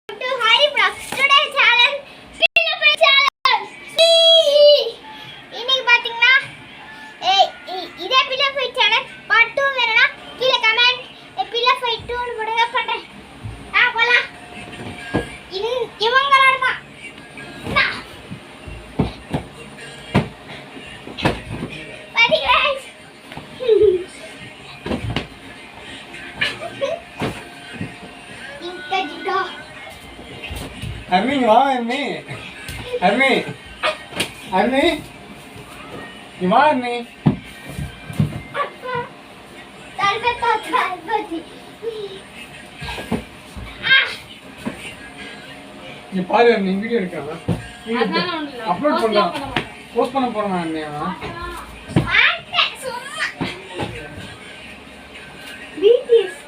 to Hari Vlogs. Today challenge pillow fight challenge. இன்னைக்கு பாத்தீங்கன்னா இதே pillow fight challenge part 2 வேணும்னா கீழ கமெண்ட் pillow fight 2 னு போடுங்க பண்றேன். போலாம். இவங்களோட தான். பாத்தீங்களா? Armi, wow, Armi. Armi. Armi. You want Armi? நீ பாரு நீ வீடியோ எடுக்கறா அப்லோட் பண்ணலாம் போஸ்ட் பண்ண போறேன் அண்ணியா வீடியோஸ்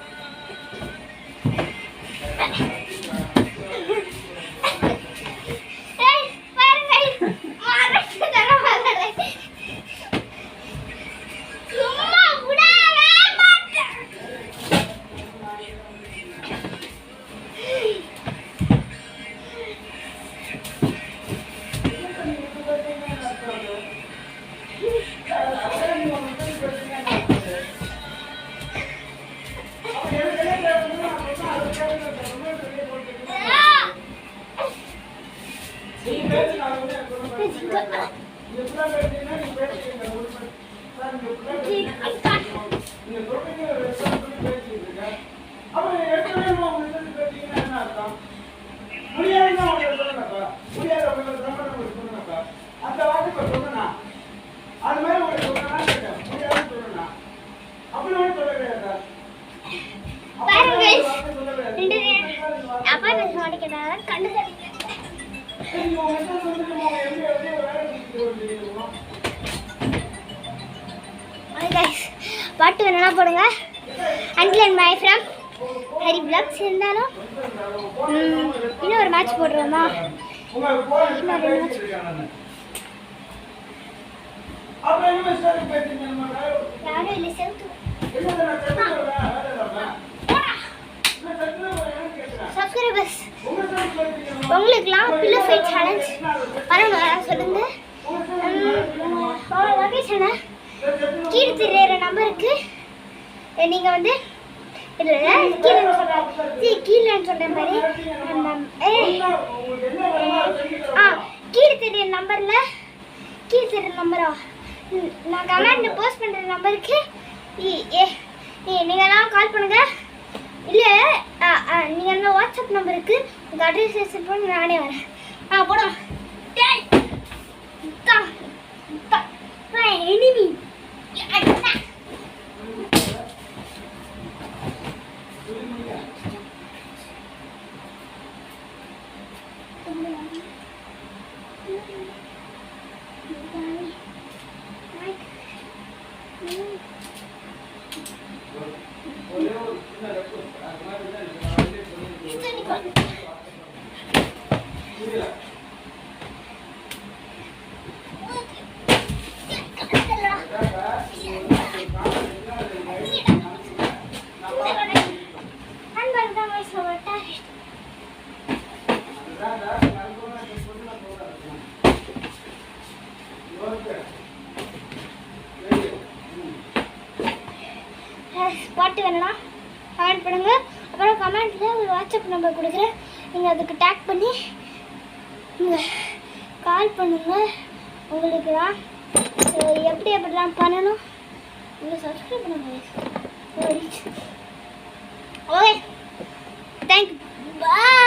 பாட்டு வேணும்னா போடுங்க. Until and my from Hari blocks இருந்தாலும் இன்னும் ஒரு மேட்ச் போடுறோமா? இன்னும் 2 மேட்ச். யாரும் இல்லை செலுத்து சப்ஸ்கிரைபர்ஸ் உங்களுக்குலாம் பில்லோ ஃபைட் சேலஞ்ச் பண்ணணும் சொல்லுங்க. லொகேஷனை கீழே தெரியுற நம்பருக்கு நீங்கள் வந்து கீழே சொல்கிற மாதிரி கீழே தெரியுற நம்பரில் கீழே தெரியுற நம்பரா நான் கமெண்ட் போஸ்ட் பண்ணுற நம்பருக்கு நீங்கள்லாம் கால் பண்ணுங்கள். இல்லை நீங்கள் என்ன வாட்ஸ்அப் நம்பருக்கு உங்கள் அட்ரஸ் சென்ட் பண்ணி நானே வரேன். போடும் எனிமி பாட்டு வேணும்னா கமெண்ட் பண்ணுங்க. அப்புறம் கமெண்ட்டில் ஒரு வாட்ஸ்அப் நம்பர் கொடுக்குறேன். நீங்கள் அதுக்கு டேக் பண்ணி நீங்கள் கால் பண்ணுங்க. உங்களுக்கு தான் எப்படிலாம் பண்ணணும் நீங்கள் சப்ஸ்கிரைப் பண்ணுங்க. Okay thank you bye.